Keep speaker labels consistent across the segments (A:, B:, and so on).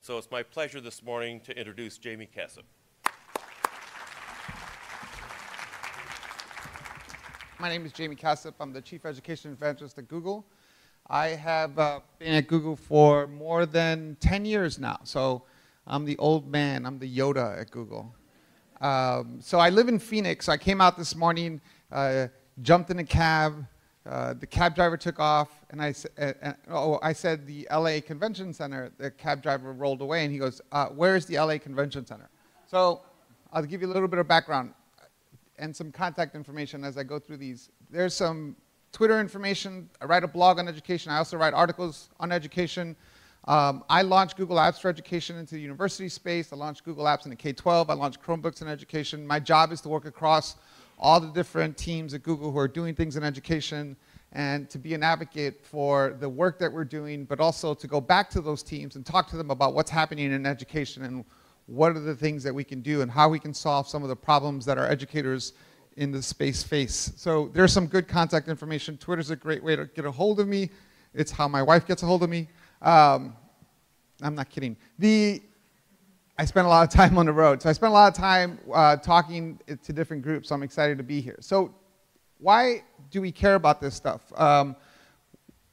A: So it's my pleasure this morning to introduce Jaime Casap.
B: My name is Jaime Casap. I'm the Chief Education Evangelist at Google. I have been at Google for more than 10 years now. So I'm the old man. I'm the Yoda at Google. So I live in Phoenix. I came out this morning, jumped in a cab. The cab driver took off, and I said the LA Convention Center. The cab driver rolled away, and he goes, where's the LA Convention Center? So I'll give you a little bit of background and some contact information as I go through these. There's some Twitter information. I write a blog on education. I also write articles on education. I launched Google Apps for Education into the university space. I launched Google Apps in the K-12. I launched Chromebooks in education. My job is to work across all the different teams at Google who are doing things in education and to be an advocate for the work that we're doing, but also to go back to those teams and talk to them about what's happening in education and what are the things that we can do and how we can solve some of the problems that our educators in the space face. So there's some good contact information. Twitter's a great way to get a hold of me. It's how my wife gets a hold of me. I'm not kidding. I spent a lot of time on the road. So I spent a lot of time talking to different groups, so I'm excited to be here. So why do we care about this stuff?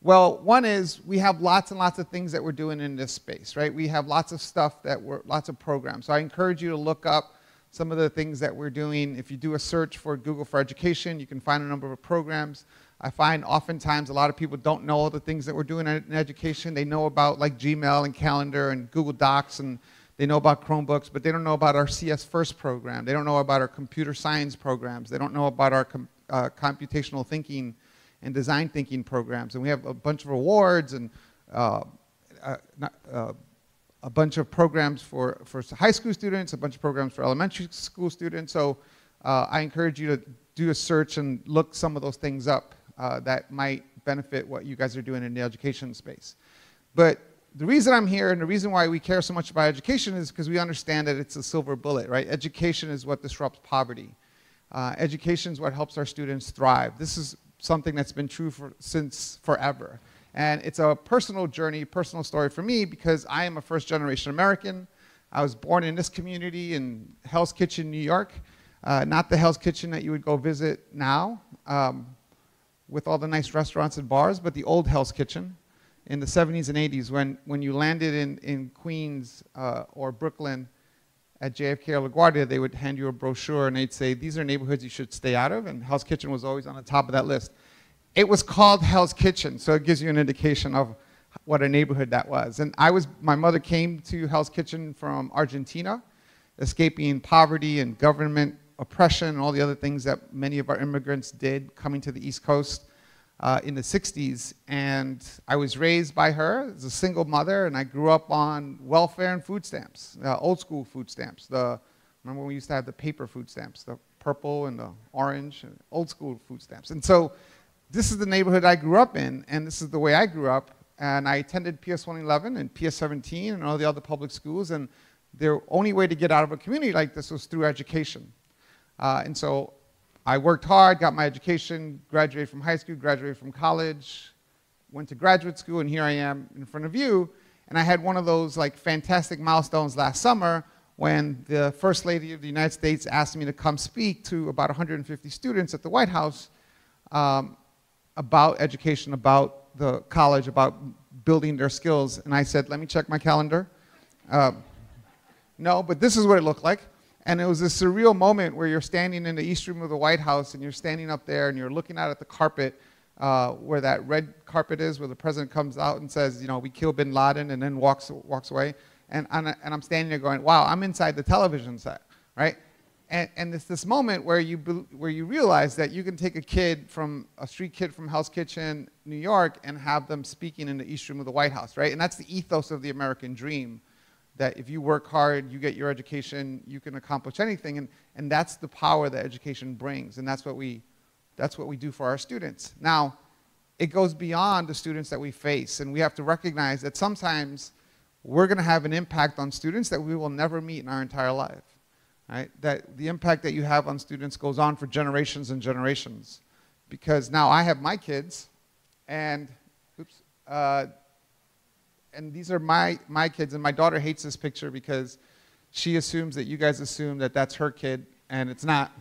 B: Well, one is we have lots and lots of things that we're doing in this space, right? We have lots of stuff lots of programs. So I encourage you to look up some of the things that we're doing. If you do a search for Google for Education, you can find a number of programs. I find oftentimes a lot of people don't know all the things that we're doing in education. They know about like Gmail and Calendar and Google Docs, and they know about Chromebooks, but they don't know about our CS First program. They don't know about our computer science programs. They don't know about our computational thinking and design thinking programs. And we have a bunch of awards and a bunch of programs for high school students, a bunch of programs for elementary school students. So I encourage you to do a search and look some of those things up that might benefit what you guys are doing in the education space. But the reason I'm here and the reason why we care so much about education is because we understand that it's a silver bullet, right? Education is what disrupts poverty. Education is what helps our students thrive. This is something that's been true since forever. And it's a personal journey, personal story for me because I am a first-generation American. I was born in this community in Hell's Kitchen, New York. Not the Hell's Kitchen that you would go visit now with all the nice restaurants and bars, but the old Hell's Kitchen in the 70s and 80s when you landed in Queens or Brooklyn at JFK or LaGuardia, they would hand you a brochure and they'd say, these are neighborhoods you should stay out of, and Hell's Kitchen was always on the top of that list. It was called Hell's Kitchen, so it gives you an indication of what a neighborhood that was. And my mother came to Hell's Kitchen from Argentina, escaping poverty and government oppression and all the other things that many of our immigrants did coming to the East Coast in the 60s. And I was raised by her as a single mother, and I grew up on welfare and food stamps, old school food stamps. Remember when we used to have the paper food stamps, the purple and the orange, and old school food stamps. And so this is the neighborhood I grew up in, and this is the way I grew up. And I attended PS 111 and PS 17 and all the other public schools, and the only way to get out of a community like this was through education. And so I worked hard, got my education, graduated from high school, graduated from college, went to graduate school, and here I am in front of you. And I had one of those like fantastic milestones last summer when the First Lady of the United States asked me to come speak to about 150 students at the White House about education, about the college, about building their skills. And I said, let me check my calendar. No, but this is what it looked like. And it was a surreal moment where you're standing in the East Room of the White House and you're standing up there and you're looking out at the carpet where that red carpet is, where the president comes out and says, you know, we killed bin Laden, and then walks away. And I'm standing there going, wow, I'm inside the television set, right? And it's this moment where you realize that you can take a street kid from Hell's Kitchen, New York, and have them speaking in the East Room of the White House, right? And that's the ethos of the American dream, that if you work hard, you get your education, you can accomplish anything, and that's the power that education brings, and that's what we do for our students. Now, it goes beyond the students that we face, and we have to recognize that sometimes we're going to have an impact on students that we will never meet in our entire life, right? That the impact that you have on students goes on for generations and generations, because now I have my kids, and and these are my kids, and my daughter hates this picture because she assumes that you guys assume that that's her kid, and it's not.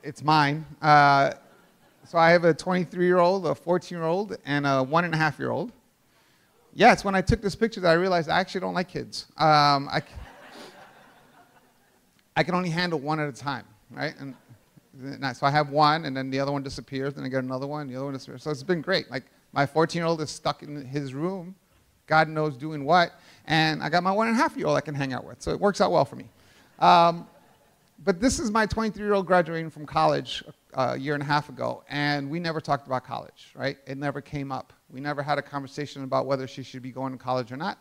B: It's mine. So I have a 23-year-old, a 14-year-old, and a 1.5-year-old. Yes, when I took this picture, I realized I actually don't like kids. I can only handle one at a time, right? And so I have one, and then the other one disappears, and I get another one, the other one disappears. So it's been great. Like, my 14-year-old is stuck in his room, God knows doing what, and I got my 1.5-year-old I can hang out with. So it works out well for me. But this is my 23-year-old graduating from college a year and a half ago, and we never talked about college, right? It never came up. We never had a conversation about whether she should be going to college or not.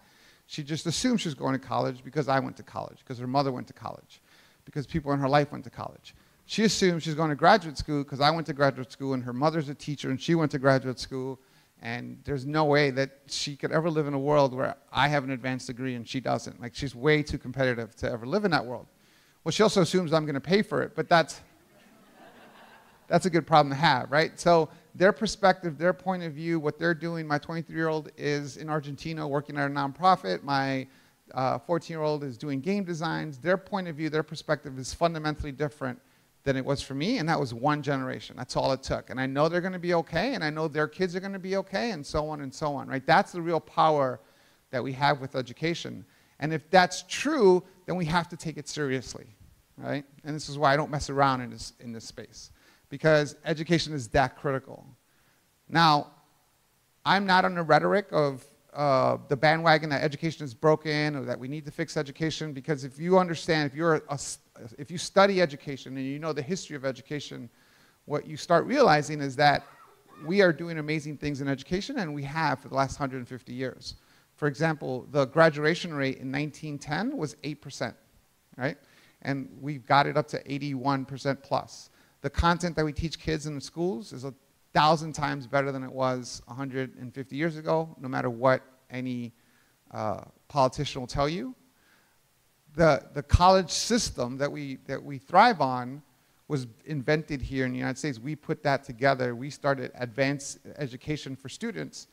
B: She just assumed she was going to college because I went to college, because her mother went to college, because people in her life went to college. She assumed she's going to graduate school because I went to graduate school, and her mother's a teacher, and she went to graduate school, and there's no way that she could ever live in a world where I have an advanced degree and she doesn't. Like, she's way too competitive to ever live in that world. Well, she also assumes I'm going to pay for it, but that's a good problem to have, right? So their perspective, their point of view, what they're doing, my 23-year-old is in Argentina working at a nonprofit. My 14-year-old is doing game designs. Their point of view, their perspective is fundamentally different than it was for me, and that was one generation. That's all it took. And I know they're going to be okay, and I know their kids are going to be okay, and so on, right? That's the real power that we have with education. And if that's true, then we have to take it seriously, right? And this is why I don't mess around in this space, because education is that critical. Now, I'm not on the rhetoric of the bandwagon that education is broken or that we need to fix education, because if you understand, if you study education and you know the history of education, what you start realizing is that we are doing amazing things in education, and we have for the last 150 years. For example, the graduation rate in 1910 was 8%, right? And we've got it up to 81% plus. The content that we teach kids in the schools is 1,000 times better than it was 150 years ago, no matter what any politician will tell you. The college system that we thrive on was invented here in the United States. We put that together. We started advanced education for students.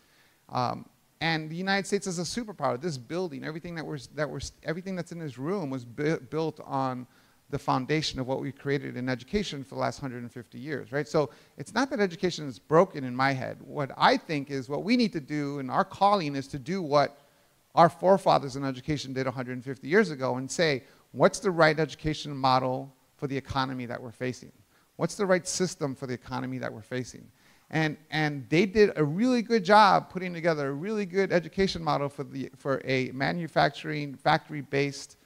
B: And the United States is a superpower. This building, everything that's in this room was built on the foundation of what we created in education for the last 150 years, right? So it's not that education is broken in my head. What I think is what we need to do, and our calling is to do what our forefathers in education did 150 years ago and say, what's the right education model for the economy that we're facing? What's the right system for the economy that we're facing? And they did a really good job putting together a really good education model for a manufacturing, factory-based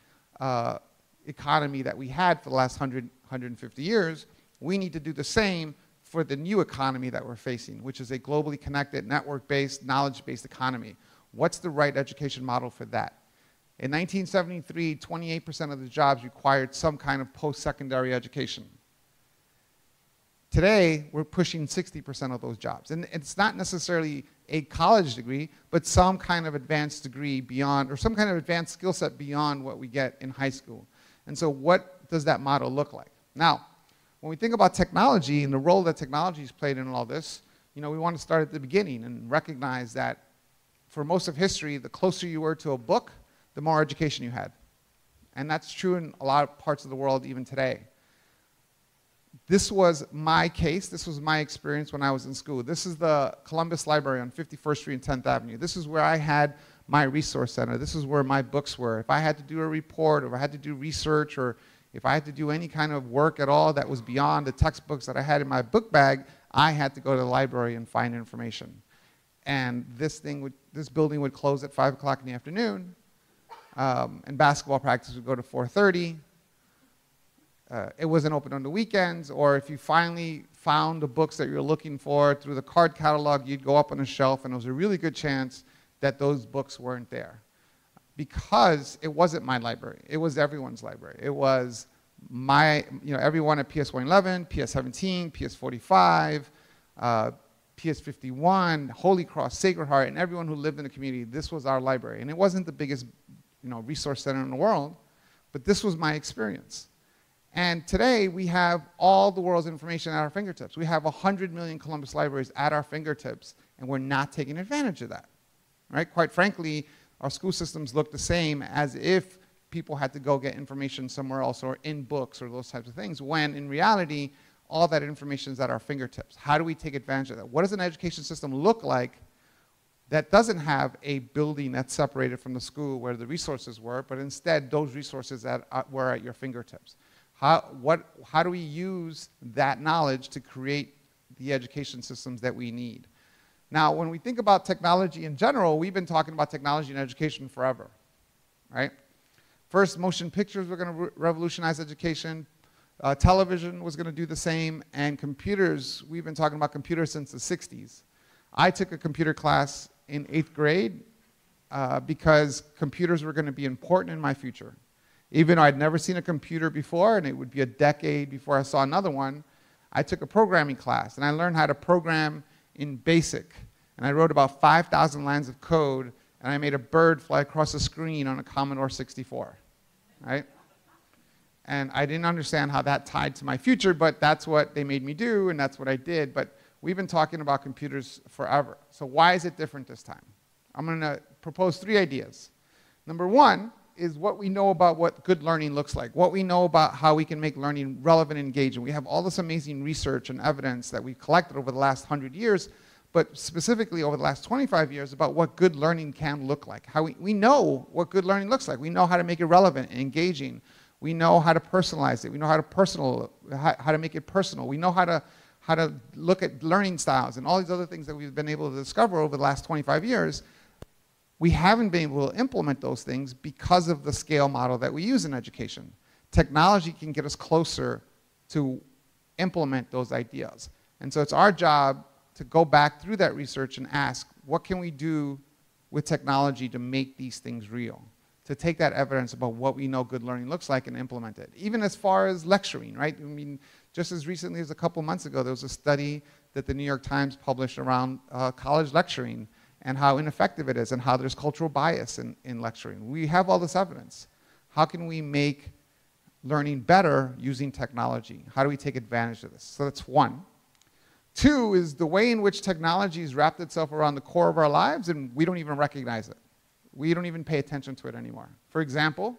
B: economy that we had for the last 150 years. We need to do the same for the new economy that we're facing, which is a globally connected, network-based, knowledge-based economy. What's the right education model for that? In 1973, 28% of the jobs required some kind of post-secondary education. Today, we're pushing 60% of those jobs. And it's not necessarily a college degree, but some kind of advanced degree beyond, or some kind of advanced skill set beyond what we get in high school. And so what does that model look like? Now, when we think about technology and the role that technology has played in all this, we want to start at the beginning and recognize that for most of history, the closer you were to a book, the more education you had. And that's true in a lot of parts of the world even today. This was my case. This was my experience when I was in school. This is the Columbus Library on 51st Street and 10th Avenue. This is where I had my resource center. This is where my books were. If I had to do a report, or if I had to do research, or if I had to do any kind of work at all that was beyond the textbooks that I had in my book bag, I had to go to the library and find information. And this building would close at 5 o'clock in the afternoon, and basketball practice would go to 4:30. It wasn't open on the weekends, or if you finally found the books that you're looking for through the card catalog, you'd go up on a shelf, and there was a really good chance that those books weren't there. Because it wasn't my library. It was everyone's library. It was everyone at PS 111, PS 17, PS 45, PS 51, Holy Cross, Sacred Heart, and everyone who lived in the community. This was our library. And it wasn't the biggest resource center in the world, but this was my experience. And today, we have all the world's information at our fingertips. We have 100 million Columbus libraries at our fingertips, and we're not taking advantage of that. right? Quite frankly, our school systems look the same as if people had to go get information somewhere else or in books or those types of things, when in reality, all that information is at our fingertips. How do we take advantage of that? What does an education system look like that doesn't have a building that's separated from the school where the resources were, but instead those resources were at your fingertips? How do we use that knowledge to create the education systems that we need? Now, when we think about technology in general, we've been talking about technology in education forever, right? First, motion pictures were going to revolutionize education. Television was going to do the same. And computers, we've been talking about computers since the 60s. I took a computer class in 8th grade because computers were going to be important in my future. Even though I'd never seen a computer before, and it would be a decade before I saw another one, I took a programming class, and I learned how to program in BASIC. And I wrote about 5,000 lines of code, and I made a bird fly across the screen on a Commodore 64, right? And I didn't understand how that tied to my future, but that's what they made me do, and that's what I did. But we've been talking about computers forever. So why is it different this time? I'm going to propose 3 ideas. Number 1 is what we know about what good learning looks like, what we know about how we can make learning relevant and engaging. We have all this amazing research and evidence that we've collected over the last 100 years, but specifically over the last 25 years about what good learning can look like. How we know what good learning looks like. We know how to make it relevant and engaging. We know how to personalize it. We know how to make it personal. We know how to look at learning styles and all these other things that we've been able to discover over the last 25 years. We haven't been able to implement those things because of the scale model that we use in education. Technology can get us closer to implement those ideas. And so it's our job to go back through that research and ask, what can we do with technology to make these things real? To take that evidence about what we know good learning looks like and implement it. Even as far as lecturing, right? I mean, just as recently as a couple months ago, there was a study that the New York Times published around college lecturing and how ineffective it is and how there's cultural bias in lecturing. We have all this evidence. How can we make learning better using technology? How do we take advantage of this? So that's 1. 2 is the way in which technology has wrapped itself around the core of our lives and we don't even recognize it. We don't even pay attention to it anymore. For example,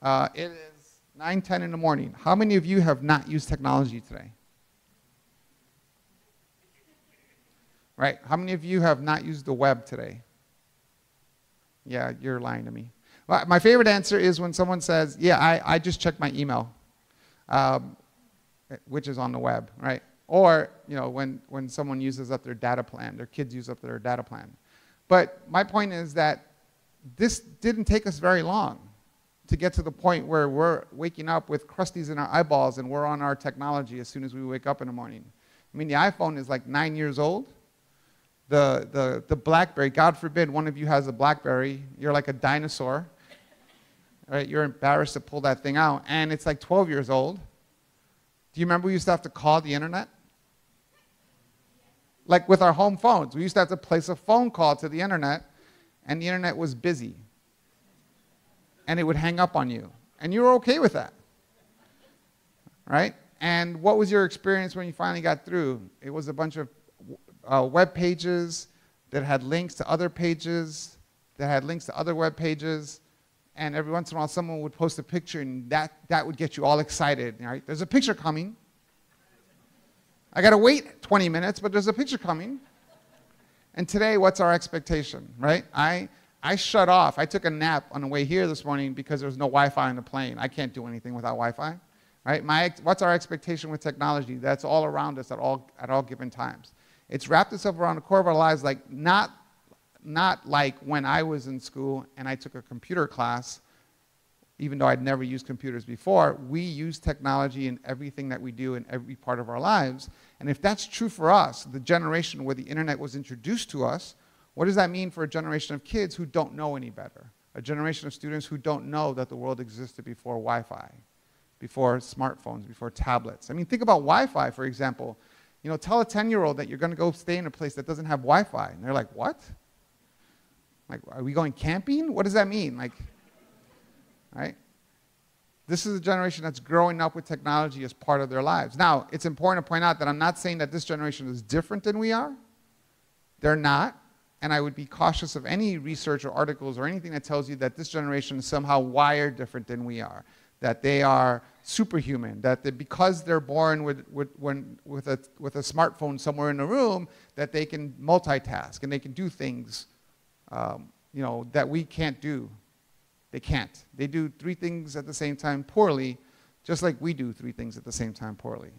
B: it is 9:10 in the morning. How many of you have not used technology today? Right? How many of you have not used the web today? Yeah, you're lying to me. Well, my favorite answer is when someone says, yeah, I just checked my email, which is on the web, right? Or, you know, when someone uses up their data plan, their kids use up their data plan. But my point is that this didn't take us very long to get to the point where we're waking up with crusties in our eyeballs and we're on our technology as soon as we wake up in the morning. I mean, the iPhone is like 9 years old. The BlackBerry, God forbid one of you has a BlackBerry, you're like a dinosaur, right? You're embarrassed to pull that thing out, and it's like 12 years old. Do you remember we used to have to call the internet? Like with our home phones, we used to have to place a phone call to the internet, and the internet was busy. And it would hang up on you. And you were okay with that, right? And what was your experience when you finally got through? It was a bunch of web pages that had links to other pages, that had links to other web pages, and every once in a while someone would post a picture and that would get you all excited, right? There's a picture coming. I gotta wait 20 minutes, but there's a picture coming. And today, what's our expectation, right? I shut off. I took a nap on the way here this morning because there was no Wi-Fi on the plane. I can't do anything without Wi-Fi, right? What's our expectation with technology? That's all around us at all given times. It's wrapped itself around the core of our lives, like not like when I was in school and I took a computer class, even though I'd never used computers before. We use technology in everything that we do in every part of our lives. And if that's true for us, the generation where the internet was introduced to us, what does that mean for a generation of kids who don't know any better? A generation of students who don't know that the world existed before Wi-Fi, before smartphones, before tablets. I mean, think about Wi-Fi, for example. You know, tell a 10-year-old that you're going to go stay in a place that doesn't have Wi-Fi. And they're like, what? Like, are we going camping? What does that mean? Like, right? This is a generation that's growing up with technology as part of their lives. Now, it's important to point out that I'm not saying that this generation is different than we are. They're not. and I would be cautious of any research or articles or anything that tells you that this generation is somehow wired different than we are, that they are superhuman, that because they're born with a smartphone somewhere in the room, that they can multitask and they can do things that we can't do. They can't. They do 3 things at the same time poorly, just like we do 3 things at the same time poorly.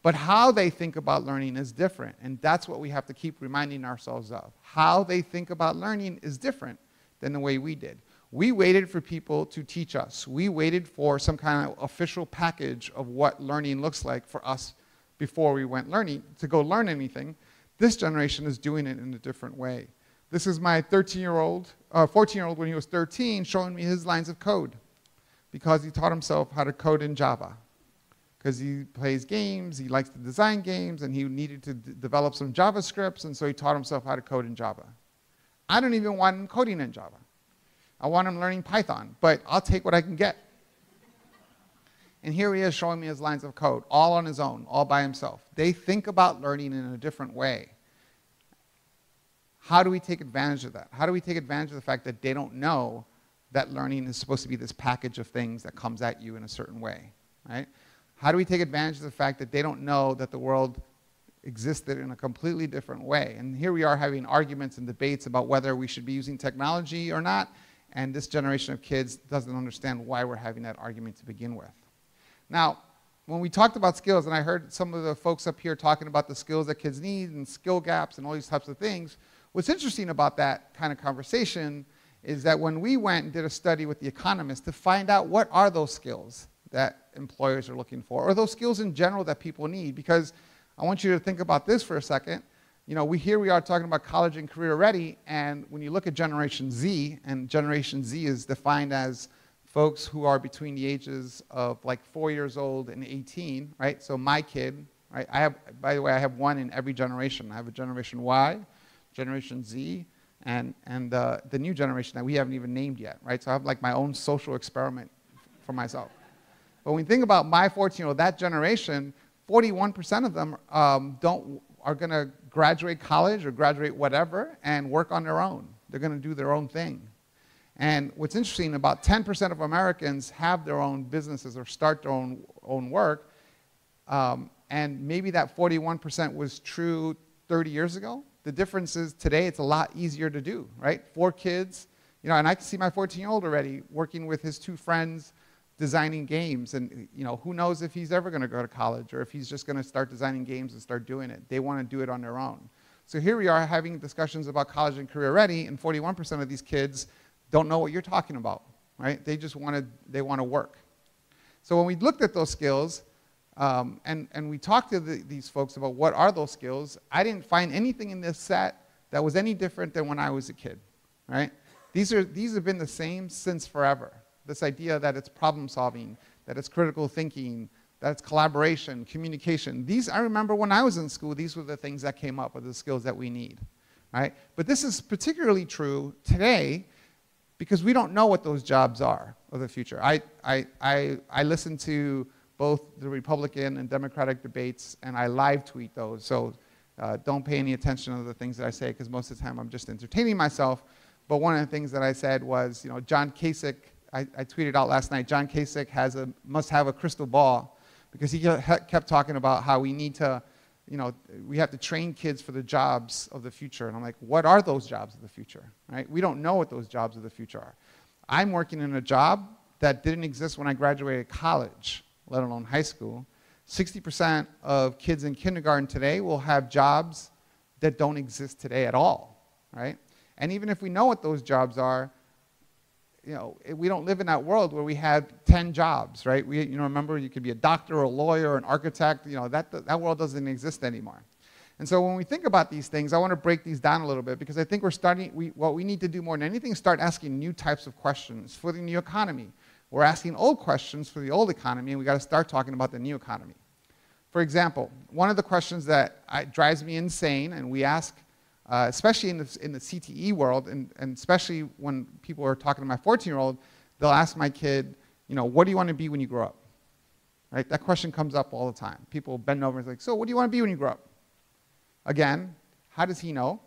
B: But how they think about learning is different, and that's what we have to keep reminding ourselves of. How they think about learning is different than the way we did. We waited for people to teach us. We waited for some kind of official package of what learning looks like for us before we went to go learn anything. This generation is doing it in a different way. This is my 14-year-old when he was 13 showing me his lines of code because he taught himself how to code in Java. Because he plays games, he likes to design games, and he needed to develop some JavaScripts, and so he taught himself how to code in Java. I don't even want him coding in Java. I want him learning Python, but I'll take what I can get. And here he is showing me his lines of code, all on his own, all by himself. They think about learning in a different way. How do we take advantage of that? How do we take advantage of the fact that they don't know that learning is supposed to be this package of things that comes at you in a certain way, right? How do we take advantage of the fact that they don't know that the world existed in a completely different way? And here we are having arguments and debates about whether we should be using technology or not, and this generation of kids doesn't understand why we're having that argument to begin with. Now, when we talked about skills, and I heard some of the folks up here talking about the skills that kids need and skill gaps and all these types of things, what's interesting about that kind of conversation is that when we went and did a study with the economists to find out what are those skills that employers are looking for, or those skills in general that people need, because I want you to think about this for a second. Here we are talking about college and career ready, and when you look at Generation Z, and Generation Z is defined as folks who are between the ages of like 4 years old and 18, right? So my kid, right? By the way, I have one in every generation. I have a Generation Y, Generation Z, and the new generation that we haven't even named yet, right? So I have like my own social experiment for myself. But when you think about my 14-year-old, that generation, 41% of them are going to graduate college or graduate whatever and work on their own. They're going to do their own thing. And what's interesting, about 10% of Americans have their own businesses or start their own work. And maybe that 41% was true 30 years ago. The difference is today it's a lot easier to do, right? 4 kids, and I can see my 14-year-old already working with his 2 friends designing games, and who knows if he's ever going to go to college or if he's just going to start designing games and start doing it. They want to do it on their own. So here we are having discussions about college and career ready, and 41% of these kids don't know what you're talking about, right? They just want to work. So when we looked at those skills, and we talked to these folks about what are those skills, I didn't find anything in this set that was any different than when I was a kid, right? These have been the same since forever. This idea that it's problem solving, that it's critical thinking, that it's collaboration, communication. I remember when I was in school, these were the things that came up with the skills that we need, right? But this is particularly true today because we don't know what those jobs are of the future. I listen to both the Republican and Democratic debates, and I live tweet those, so don't pay any attention to the things that I say because most of the time I'm just entertaining myself. But one of the things that I said was, John Kasich, I tweeted out last night, John Kasich must have a crystal ball because he kept talking about how we need to, we have to train kids for the jobs of the future. And I'm like, what are those jobs of the future, right? We don't know what those jobs of the future are. I'm working in a job that didn't exist when I graduated college, let alone high school. 60% of kids in kindergarten today will have jobs that don't exist today at all, right? And even if we know what those jobs are, we don't live in that world where we had 10 jobs, right? Remember, you could be a doctor or a lawyer or an architect. That world doesn't exist anymore. And so when we think about these things, I want to break these down a little bit because I think what we need to do more than anything is start asking new types of questions for the new economy. We're asking old questions for the old economy, and we got to start talking about the new economy. For example, one of the questions that drives me insane, and we ask, especially in the CTE world, and especially when people are talking to my 14-year-old, they'll ask my kid, what do you want to be when you grow up? Right? That question comes up all the time. People bend over and say, so what do you want to be when you grow up? Again, how does he know?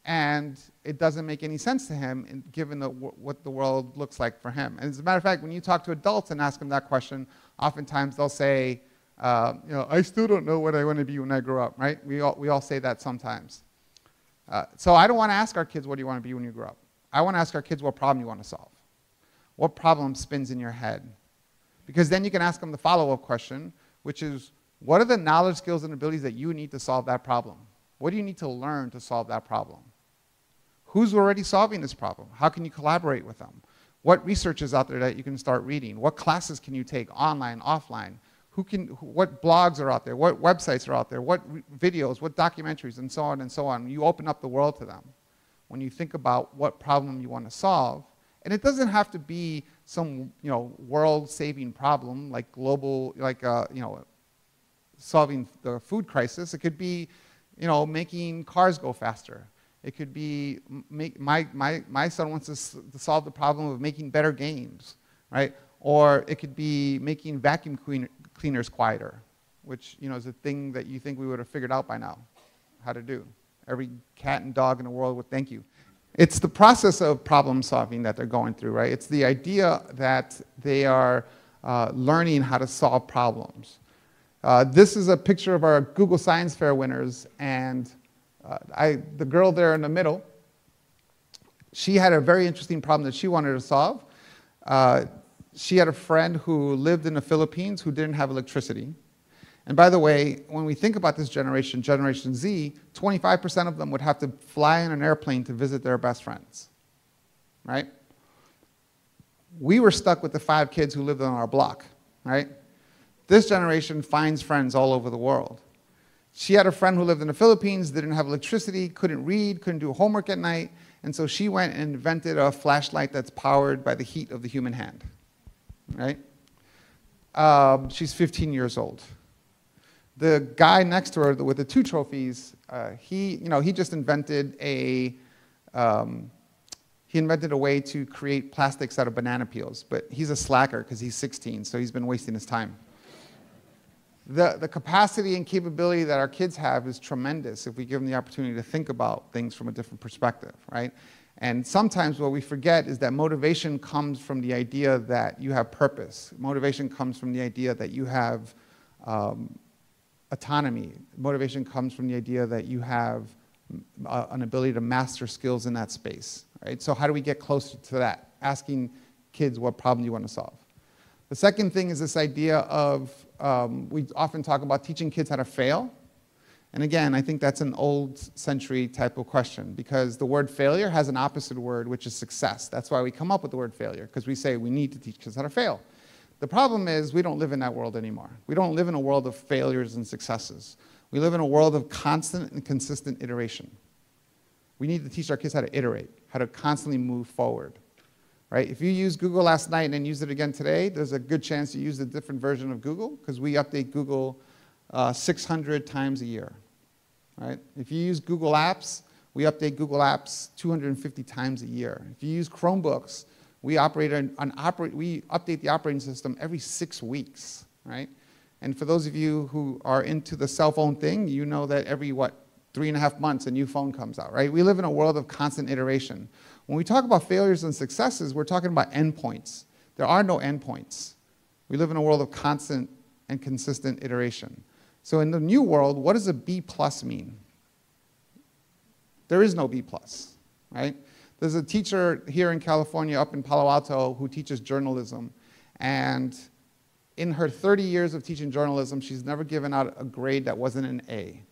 B: and it doesn't make any sense to him given what the world looks like for him. And as a matter of fact, when you talk to adults and ask them that question, oftentimes they'll say, I still don't know what I want to be when I grow up, right? We all say that sometimes. So I don't want to ask our kids, what do you want to be when you grow up? I want to ask our kids what problem you want to solve. What problem spins in your head? Because then you can ask them the follow-up question, which is, what are the knowledge, skills, and abilities that you need to solve that problem? What do you need to learn to solve that problem? Who's already solving this problem? How can you collaborate with them? What research is out there that you can start reading? What classes can you take online, offline? What blogs are out there? What websites are out there? What videos, what documentaries, and so on and so on. You open up the world to them when you think about what problem you want to solve. And it doesn't have to be some world-saving problem like global, solving the food crisis. It could be making cars go faster. It could be my son wants to solve the problem of making better games, right? Or it could be making vacuum cleaners quieter, which is a thing that you think we would have figured out by now how to do. Every cat and dog in the world would thank you. It's the process of problem solving that they're going through, right? It's the idea that they are learning how to solve problems. This is a picture of our Google Science Fair winners, and the girl there in the middle, she had a very interesting problem that she wanted to solve. She had a friend who lived in the Philippines who didn't have electricity. And by the way, when we think about this generation, Generation Z, 25% of them would have to fly in an airplane to visit their best friends, right? We were stuck with the 5 kids who lived on our block, right? This generation finds friends all over the world. She had a friend who lived in the Philippines, didn't have electricity, couldn't read, couldn't do homework at night, and so she went and invented a flashlight that's powered by the heat of the human hand, right? She's 15 years old. The guy next to her with the 2 trophies, he just invented he invented a way to create plastics out of banana peels, but he's a slacker because he's 16, so he's been wasting his time. The capacity and capability that our kids have is tremendous if we give them the opportunity to think about things from a different perspective, right? And sometimes what we forget is that motivation comes from the idea that you have purpose. Motivation comes from the idea that you have autonomy. Motivation comes from the idea that you have an ability to master skills in that space, right? So how do we get closer to that? Asking kids what problem you want to solve. The second thing is this idea of, we often talk about teaching kids how to fail. And again, I think that's an old century type of question because the word failure has an opposite word, which is success. That's why we come up with the word failure, because we say we need to teach kids how to fail. The problem is we don't live in that world anymore. We don't live in a world of failures and successes. We live in a world of constant and consistent iteration. We need to teach our kids how to iterate, how to constantly move forward. Right? If you used Google last night and then used it again today, there's a good chance you used a different version of Google because we update Google 600 times a year. Right? If you use Google Apps, we update Google Apps 250 times a year. If you use Chromebooks, we update the operating system every 6 weeks. Right? And for those of you who are into the cell phone thing, you know that every, 3.5 months a new phone comes out. Right? We live in a world of constant iteration. When we talk about failures and successes, we're talking about endpoints. There are no endpoints. We live in a world of constant and consistent iteration. So in the new world, what does a B+ mean? There is no B+, right? There's a teacher here in California, up in Palo Alto, who teaches journalism. And in her 30 years of teaching journalism, she's never given out a grade that wasn't an A.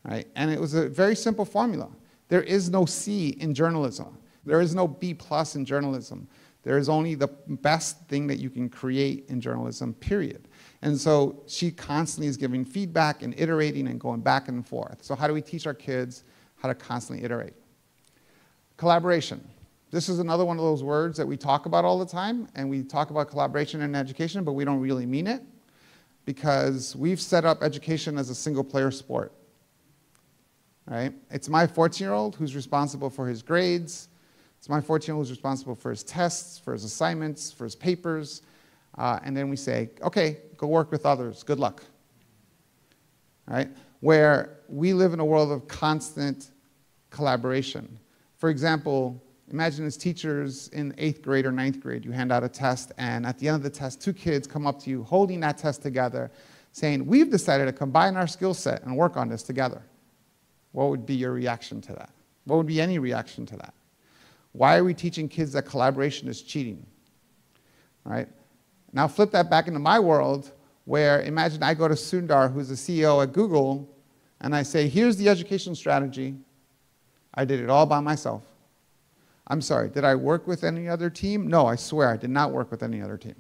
B: Right? And it was a very simple formula. There is no C in journalism. There is no B+ in journalism. There is only the best thing that you can create in journalism, period. And so she constantly is giving feedback and iterating and going back and forth. So how do we teach our kids how to constantly iterate? Collaboration. This is another one of those words that we talk about all the time, and we talk about collaboration in education, but we don't really mean it because we've set up education as a single-player sport. Right? It's my 14-year-old who's responsible for his grades. It's my 14-year-old who's responsible for his tests, for his assignments, for his papers. And then we say, okay, go work with others. Good luck. Right? Where we live in a world of constant collaboration. For example, imagine as teachers in 8th grade or 9th grade, you hand out a test, and at the end of the test, 2 kids come up to you holding that test together, saying, we've decided to combine our skill set and work on this together. What would be your reaction to that? What would be any reaction to that? Why are we teaching kids that collaboration is cheating? All right? Now flip that back into my world, where imagine I go to Sundar, who's the CEO at Google, and I say, here's the education strategy. I did it all by myself. I'm sorry, did I work with any other team? No, I swear I did not work with any other team.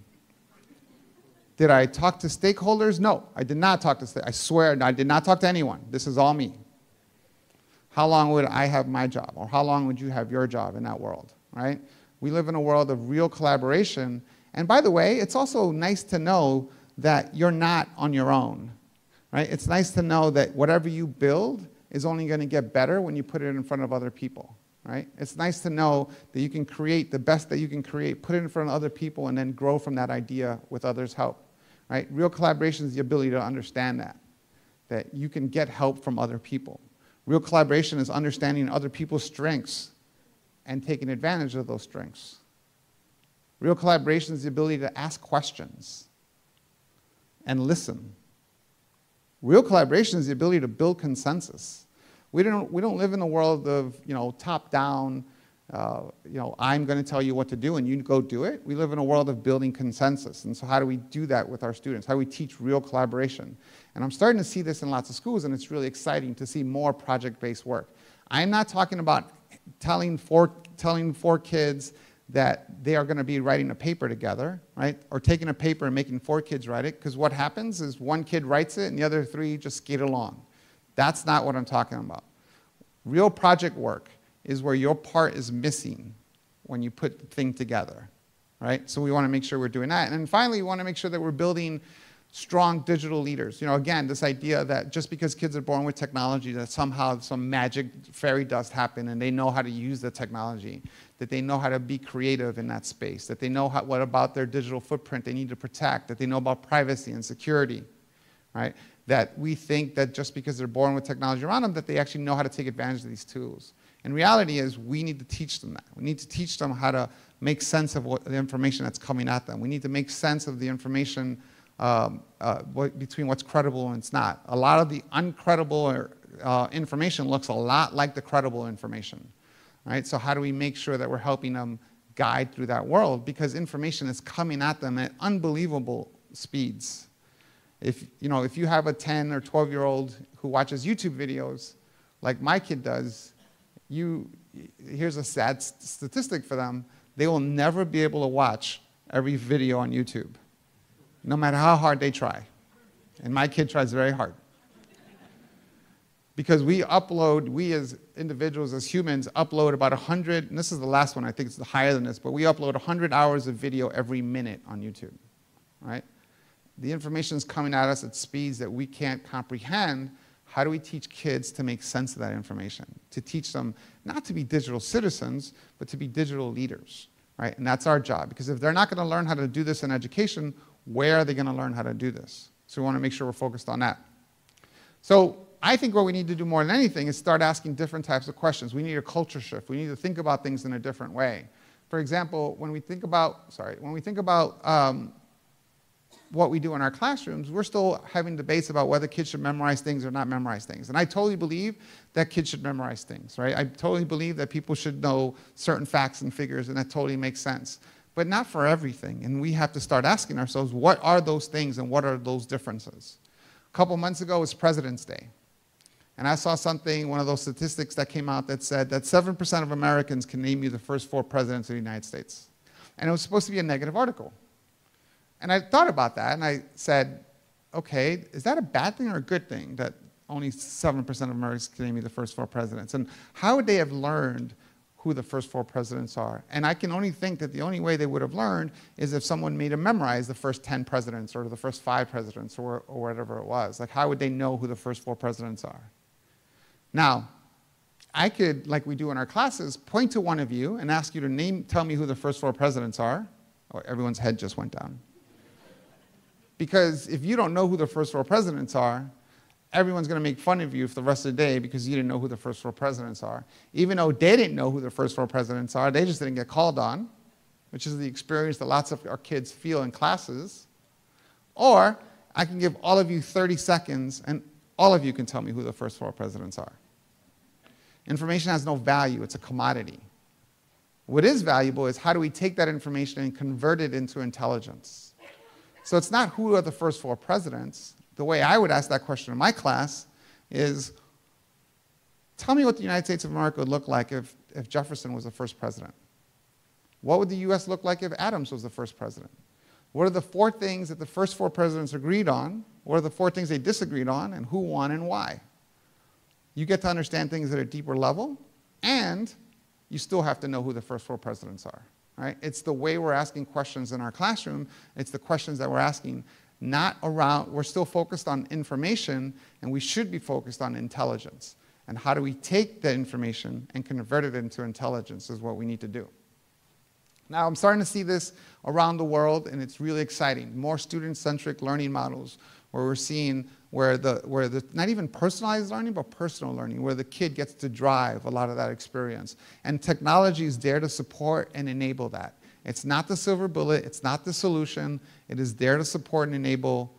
B: Did I talk to stakeholders? No, I did not talk to stakeholders. I swear I did not talk to anyone. This is all me. How long would I have my job? Or how long would you have your job in that world, right? We live in a world of real collaboration. And by the way, it's also nice to know that you're not on your own, right? It's nice to know that whatever you build is only going to get better when you put it in front of other people, right? It's nice to know that you can create the best that you can create, put it in front of other people, and then grow from that idea with others' help, right? Real collaboration is the ability to understand that you can get help from other people. Real collaboration is understanding other people's strengths and taking advantage of those strengths. Real collaboration is the ability to ask questions and listen. Real collaboration is the ability to build consensus. We don't live in a world of top-down, I'm going to tell you what to do and you go do it. We live in a world of building consensus. And so how do we do that with our students? How do we teach real collaboration? And I'm starting to see this in lots of schools, and it's really exciting to see more project-based work. I'm not talking about telling four kids that they are going to be writing a paper together, right? Or taking a paper and making 4 kids write it, because what happens is 1 kid writes it and the other 3 just skate along. That's not what I'm talking about. Real project work is where your part is missing when you put the thing together, right? So we want to make sure we're doing that. And then finally, we want to make sure that we're building strong digital leaders. Again, this idea that just because kids are born with technology, that somehow some magic fairy dust happened and they know how to use the technology, that they know how to be creative in that space, that they know what about their digital footprint they need to protect, that they know about privacy and security, right? That we think that just because they're born with technology around them, that they actually know how to take advantage of these tools. And reality is we need to teach them that. We need to teach them how to make sense of the information that's coming at them. We need to make sense of the information between what's credible and what's not. A lot of the uncredible information looks a lot like the credible information, right? So how do we make sure that we're helping them guide through that world? Because information is coming at them at unbelievable speeds. If you have a 10 or 12-year-old who watches YouTube videos like my kid does, here's a sad statistic for them: they will never be able to watch every video on YouTube, no matter how hard they try. And my kid tries very hard. Because we as individuals, as humans, upload about 100, and this is the last one, I think it's higher than this, but we upload 100 hours of video every minute on YouTube, right? The information is coming at us at speeds that we can't comprehend. How do we teach kids to make sense of that information? To teach them not to be digital citizens, but to be digital leaders, right? And that's our job, because if they're not going to learn how to do this in education, where are they going to learn how to do this? So we want to make sure we're focused on that. So I think what we need to do more than anything is start asking different types of questions. We need a culture shift. We need to think about things in a different way. For example, when we think about what we do in our classrooms, we're still having debates about whether kids should memorize things or not memorize things. And I totally believe that kids should memorize things, right? I totally believe that people should know certain facts and figures, and that totally makes sense. But not for everything. And we have to start asking ourselves, what are those things and what are those differences? A couple months ago was President's Day. And I saw one of those statistics that came out that said that 7% of Americans can name you the first 4 presidents of the United States. And it was supposed to be a negative article. And I thought about that, and I said, okay, is that a bad thing or a good thing that only 7% of Americans can name me the first 4 presidents? And how would they have learned who the first 4 presidents are? And I can only think that the only way they would have learned is if someone made them memorize the first 10 presidents or the first 5 presidents or whatever it was. Like, how would they know who the first 4 presidents are? Now, I could, like we do in our classes, point to one of you and ask you to tell me who the first 4 presidents are. Oh, everyone's head just went down. Because if you don't know who the first 4 presidents are, everyone's going to make fun of you for the rest of the day because you didn't know who the first 4 presidents are. Even though they didn't know who the first 4 presidents are, they just didn't get called on, which is the experience that lots of our kids feel in classes. Or I can give all of you 30 seconds, and all of you can tell me who the first 4 presidents are. Information has no value. It's a commodity. What is valuable is how do we take that information and convert it into intelligence. So it's not who are the first 4 presidents. The way I would ask that question in my class is, tell me what the United States of America would look like if Jefferson was the first president. What would the US look like if Adams was the first president? What are the 4 things that the first 4 presidents agreed on? What are the 4 things they disagreed on, and who won and why? You get to understand things at a deeper level, and you still have to know who the first 4 presidents are. Right? It's the way we're asking questions in our classroom. It's the questions that we're asking, not around, we're still focused on information, and we should be focused on intelligence. And how do we take that information and convert it into intelligence is what we need to do. Now, I'm starting to see this around the world, and it's really exciting. More student-centric learning models, where we're seeing where the not even personalized learning, but personal learning, where the kid gets to drive a lot of that experience. And technology is there to support and enable that. It's not the silver bullet. It's not the solution. It is there to support and enable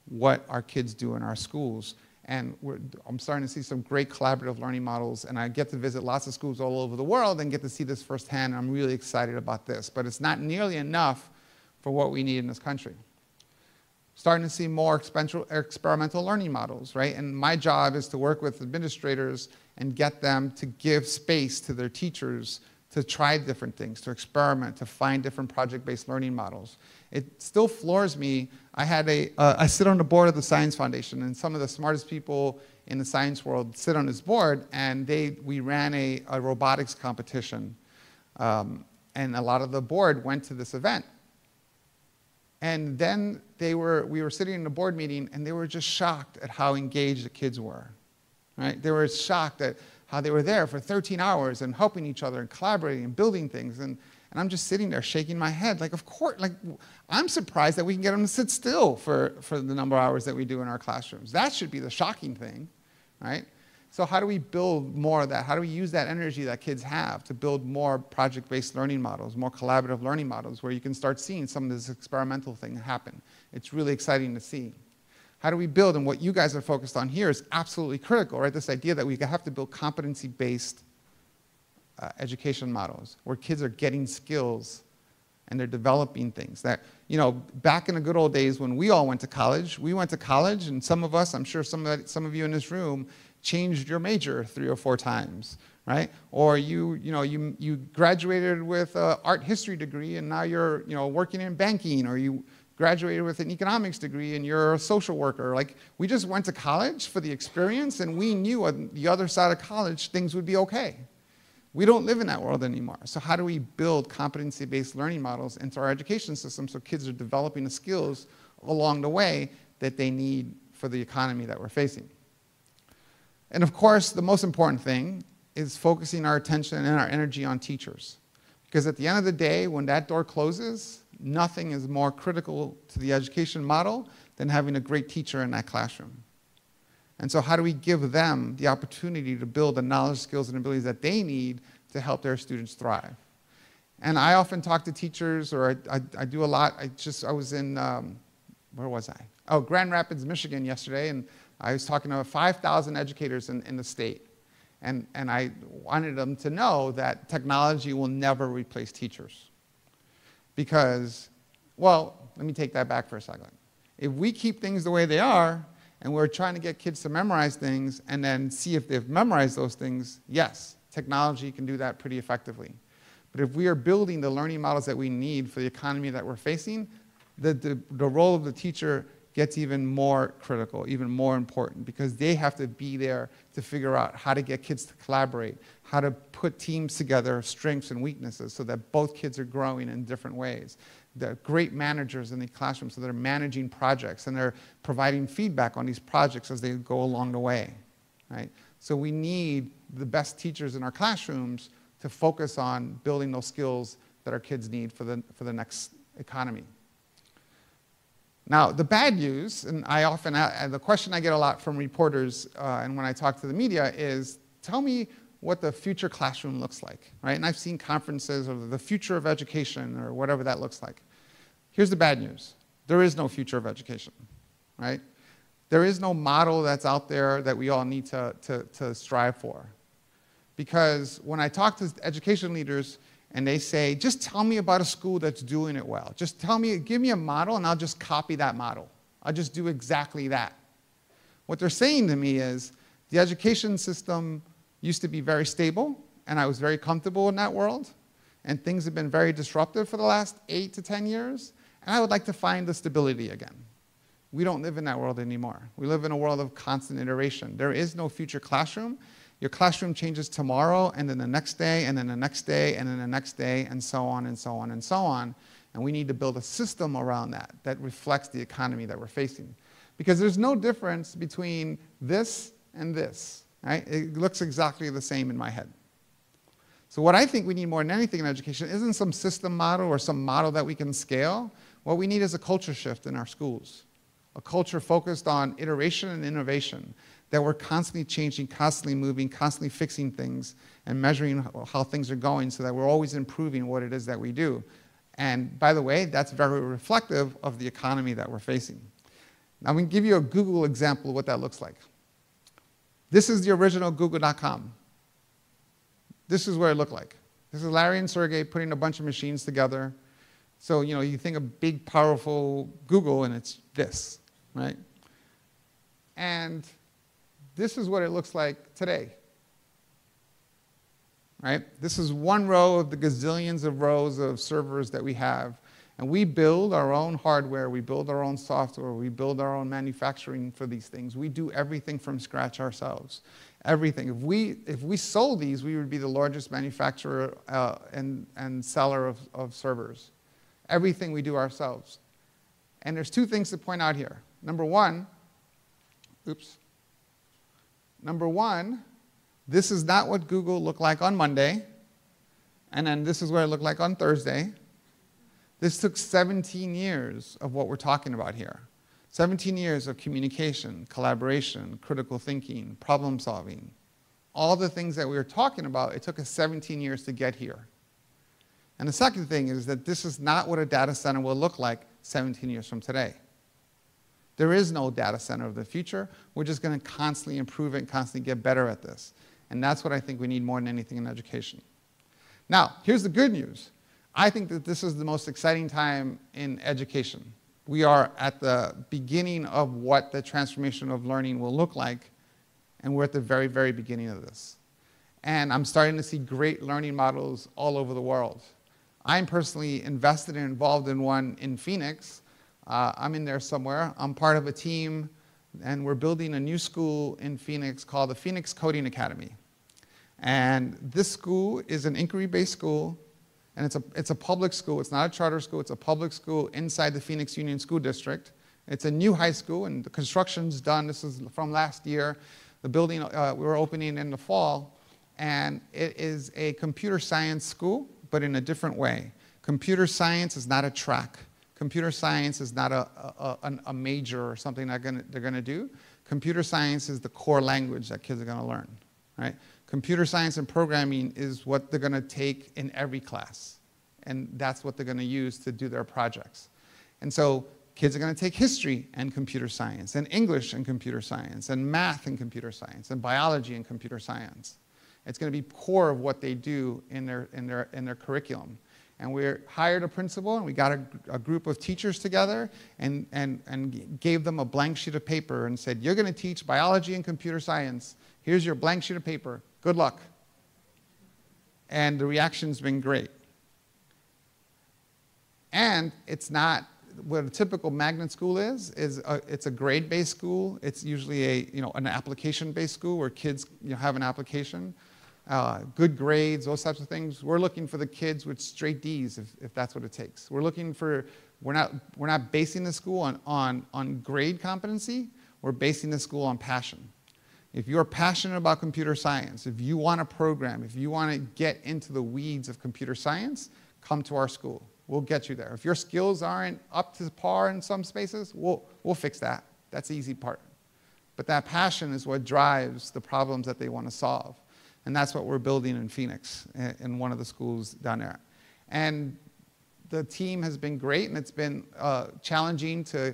B: what our kids do in our schools. And I'm starting to see some great collaborative learning models, and I get to visit lots of schools all over the world and get to see this firsthand, and I'm really excited about this. But it's not nearly enough for what we need in this country. Starting to see more experimental learning models, right? And my job is to work with administrators and get them to give space to their teachers to try different things, to experiment, to find different project-based learning models. It still floors me. I sit on the board of the Science Foundation, and some of the smartest people in the science world sit on this board, and we ran a robotics competition. And a lot of the board went to this event. And then we were sitting in a board meeting, and they were just shocked at how engaged the kids were. Right? They were shocked at how they were there for 13 hours and helping each other and collaborating and building things. And I'm just sitting there shaking my head, like, of course, like, I'm surprised that we can get them to sit still for the number of hours that we do in our classrooms. That should be the shocking thing, right? So how do we build more of that? How do we use that energy that kids have to build more project-based learning models, more collaborative learning models, where you can start seeing some of this experimental thing happen? It's really exciting to see. How do we build, and what you guys are focused on here is absolutely critical, right? This idea that we have to build competency-based education models, where kids are getting skills and they're developing things. That, you know, back in the good old days when we all went to college, and some of us, I'm sure some of you in this room, changed your major 3 or 4 times, right? Or you graduated with an art history degree, and now you're working in banking, or you graduated with an economics degree and you're a social worker. Like, we just went to college for the experience, and we knew on the other side of college things would be okay. We don't live in that world anymore. So how do we build competency-based learning models into our education system so kids are developing the skills along the way that they need for the economy that we're facing? And of course, the most important thing is focusing our attention and our energy on teachers. Because at the end of the day, when that door closes, nothing is more critical to the education model than having a great teacher in that classroom. And so how do we give them the opportunity to build the knowledge, skills, and abilities that they need to help their students thrive? And I often talk to teachers, or I do a lot. I was in, where was I? Oh, Grand Rapids, Michigan yesterday, and I was talking to 5,000 educators in the state. And I wanted them to know that technology will never replace teachers. Because, well, let me take that back for a second. If we keep things the way they are, and we're trying to get kids to memorize things and then see if they've memorized those things, yes, technology can do that pretty effectively. But if we are building the learning models that we need for the economy that we're facing, the role of the teacher gets even more critical, even more important, because they have to be there to figure out how to get kids to collaborate, how to put teams together, strengths and weaknesses, so that both kids are growing in different ways. They're great managers in the classroom, so they're managing projects and they're providing feedback on these projects as they go along the way, right? So we need the best teachers in our classrooms to focus on building those skills that our kids need for the next economy. Now, the bad news, and the question I get a lot from reporters and when I talk to the media is, tell me what the future classroom looks like, right? And I've seen conferences of the future of education or whatever that looks like. Here's the bad news. There is no future of education, right? There is no model that's out there that we all need to strive for. Because when I talk to education leaders and they say, just tell me about a school that's doing it well. Just give me a model and I'll just copy that model. I'll just do exactly that. What they're saying to me is, the education system used to be very stable and I was very comfortable in that world. And things have been very disruptive for the last 8 to 10 years. And I would like to find the stability again. We don't live in that world anymore. We live in a world of constant iteration. There is no future classroom. Your classroom changes tomorrow, and then the next day, and then the next day, and then the next day, and so on, and so on, and so on. And we need to build a system around that reflects the economy that we're facing. Because there's no difference between this and this, right? It looks exactly the same in my head. So what I think we need more than anything in education isn't some system model or some model that we can scale. What we need is a culture shift in our schools. A culture focused on iteration and innovation, that we're constantly changing, constantly moving, constantly fixing things, and measuring how things are going so that we're always improving what it is that we do. And by the way, that's very reflective of the economy that we're facing. Now, I'm going to give you a Google example of what that looks like. This is the original Google.com. This is what it looked like. This is Larry and Sergey putting a bunch of machines together. So, you think of big, powerful Google, and it's this, right? And this is what it looks like today, right? This is one row of the gazillions of rows of servers that we have. And we build our own hardware, we build our own software, we build our own manufacturing for these things. We do everything from scratch ourselves. Everything. If we sold these, we would be the largest manufacturer and seller of servers. Everything we do ourselves. And there's two things to point out here. Number one, this is not what Google looked like on Monday, and then this is what it looked like on Thursday. This took 17 years of what we're talking about here. 17 years of communication, collaboration, critical thinking, problem solving. All the things that we were talking about, it took us 17 years to get here. And the second thing is that this is not what a data center will look like 17 years from today. There is no data center of the future. We're just going to constantly improve it and constantly get better at this. And that's what I think we need more than anything in education. Now, here's the good news. I think that this is the most exciting time in education. We are at the beginning of what the transformation of learning will look like, and we're at the very, very beginning of this. And I'm starting to see great learning models all over the world. I'm personally invested and involved in one in Phoenix. I'm in there somewhere. I'm part of a team, and we're building a new school in Phoenix called the Phoenix Coding Academy. And this school is an inquiry-based school, and it's a public school. It's not a charter school. It's a public school inside the Phoenix Union School District. It's a new high school, and the construction's done. This is from last year. The building we were opening in the fall, and it is a computer science school, but in a different way. Computer science is not a track. Computer science is not a major or something that they're going to do. Computer science is the core language that kids are going to learn, right? Computer science and programming is what they're going to take in every class. And that's what they're going to use to do their projects. And so kids are going to take history and computer science, and English and computer science, and math and computer science, and biology and computer science. It's going to be core of what they do in their curriculum. And we hired a principal, and we got a group of teachers together and gave them a blank sheet of paper and said, you're going to teach biology and computer science. Here's your blank sheet of paper. Good luck. And the reaction's been great. And it's not what a typical magnet school is it's a grade-based school. It's usually an application-based school where kids have an application. Good grades, those types of things. We're looking for the kids with straight D's if that's what it takes. We're not basing the school on grade competency. We're basing the school on passion. If you're passionate about computer science, if you want to program, if you want to get into the weeds of computer science, come to our school. We'll get you there. If your skills aren't up to par in some spaces, we'll fix that. That's the easy part. But that passion is what drives the problems that they want to solve. And that's what we're building in Phoenix, in one of the schools down there. And the team has been great, and it's been challenging to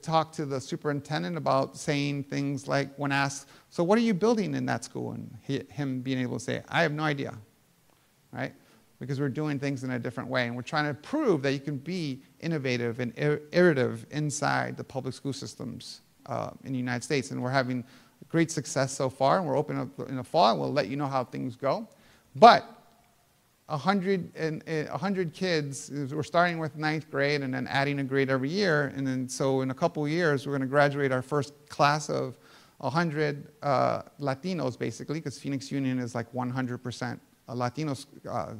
B: talk to the superintendent about saying things like, when asked, so what are you building in that school? And him being able to say, I have no idea, right? Because we're doing things in a different way. And we're trying to prove that you can be innovative and iterative inside the public school systems in the United States. And we're having great success so far, and we're opening up in the fall, and we'll let you know how things go. But 100 kids, we're starting with 9th grade and then adding a grade every year. And then so in a couple of years, we're going to graduate our first class of 100 Latinos, basically, because Phoenix Union is like 100% a Latino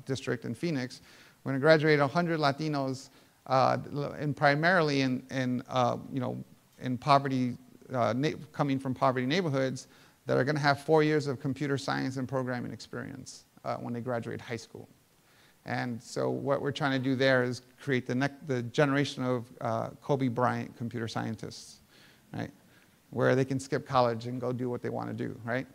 B: district in Phoenix. We're going to graduate 100 Latinos, and primarily in poverty, coming from poverty neighborhoods, that are going to have 4 years of computer science and programming experience when they graduate high school. And so what we're trying to do there is create the generation of Kobe Bryant computer scientists, right? Where they can skip college and go do what they want to do, right?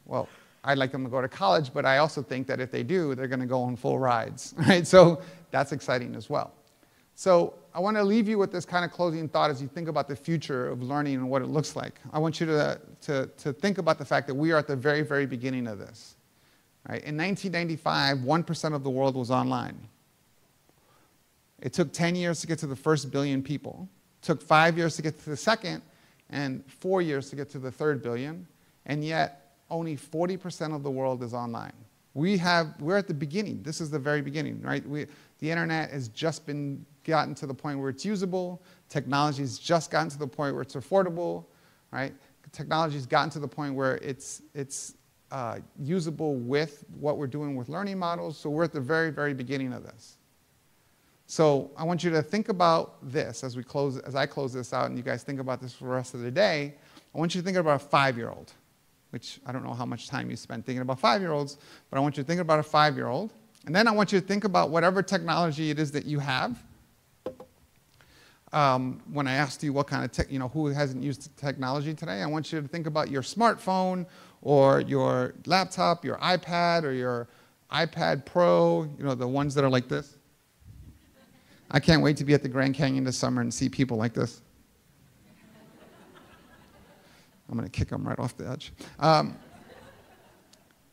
B: Well, I'd like them to go to college, but I also think that if they do, they're going to go on full rides, right? So that's exciting as well. So I want to leave you with this kind of closing thought as you think about the future of learning and what it looks like. I want you to think about the fact that we are at the very, very beginning of this. Right? In 1995, 1% of the world was online. It took 10 years to get to the first billion people. It took 5 years to get to the second, and 4 years to get to the third billion. And yet, only 40% of the world is online. We're at the beginning. This is the very beginning, right? The internet has just gotten to the point where it's usable. Technology's just gotten to the point where it's affordable, right? Technology's gotten to the point where it's usable with what we're doing with learning models. So we're at the very, very beginning of this. So I want you to think about this as I close this out, and you guys think about this for the rest of the day. I want you to think about a 5-year-old, which I don't know how much time you spend thinking about 5-year-olds, but I want you to think about a 5-year-old. And then I want you to think about whatever technology it is that you have. When I asked you what kind of who hasn't used technology today, I want you to think about your smartphone or your laptop, your iPad or your iPad Pro, the ones that are like this. I can't wait to be at the Grand Canyon this summer and see people like this. I'm going to kick them right off the edge. I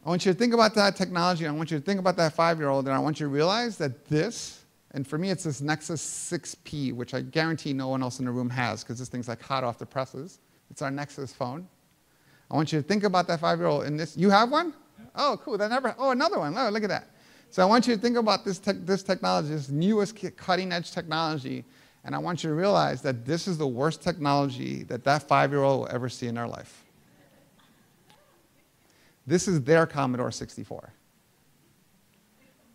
B: want you to think about that technology. I want you to think about that 5-year-old, and I want you to realize that this, and for me it's this Nexus 6P, which I guarantee no one else in the room has, because this thing's like hot off the presses. It's our Nexus phone. I want you to think about that 5-year-old in this. You have one? Oh, cool. Another one. Oh, look at that. So I want you to think about this technology, this newest cutting-edge technology, and I want you to realize that this is the worst technology that 5-year-old will ever see in their life. This is their Commodore 64.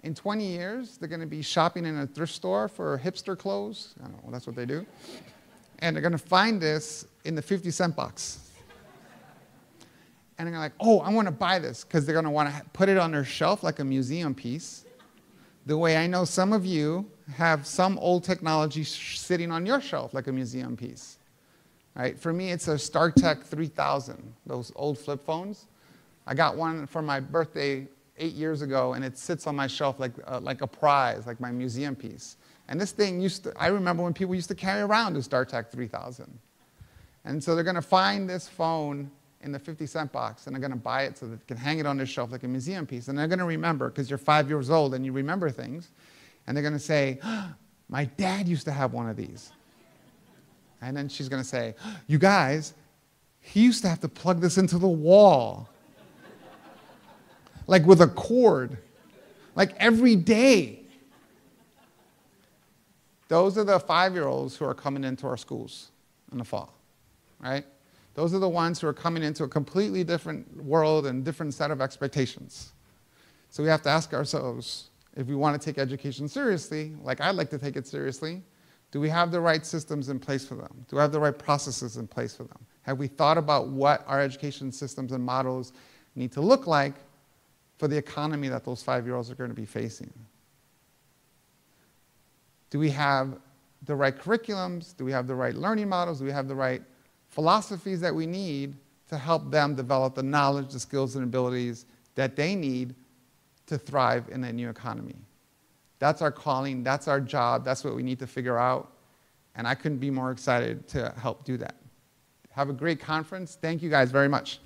B: In 20 years, they're going to be shopping in a thrift store for hipster clothes. I don't know, that's what they do. And they're going to find this in the 50-cent box. And they're like, oh, I want to buy this, because they're going to want to put it on their shelf like a museum piece. The way I know some of you have some old technology sitting on your shelf like a museum piece. Right? For me, it's a StarTech 3000, those old flip phones. I got one for my birthday 8 years ago, and it sits on my shelf like a prize, like my museum piece. And this thing I remember when people used to carry around a StarTech 3000. And so they're going to find this phone in the 50-cent box, and they're going to buy it so that they can hang it on their shelf like a museum piece. And they're going to remember, because you're 5 years old and you remember things, and they're going to say, my dad used to have one of these. And then she's going to say, you guys, he used to have to plug this into the wall, like with a cord, like every day. Those are the 5-year-olds who are coming into our schools in the fall, right? Those are the ones who are coming into a completely different world and different set of expectations. So we have to ask ourselves, if we want to take education seriously, like I'd like to take it seriously, do we have the right systems in place for them? Do we have the right processes in place for them? Have we thought about what our education systems and models need to look like for the economy that those 5-year-olds are going to be facing? Do we have the right curriculums? Do we have the right learning models? Do we have the right philosophies that we need to help them develop the knowledge, the skills, and abilities that they need to thrive in a new economy? That's our calling, that's our job, that's what we need to figure out, and I couldn't be more excited to help do that. Have a great conference. Thank you guys very much.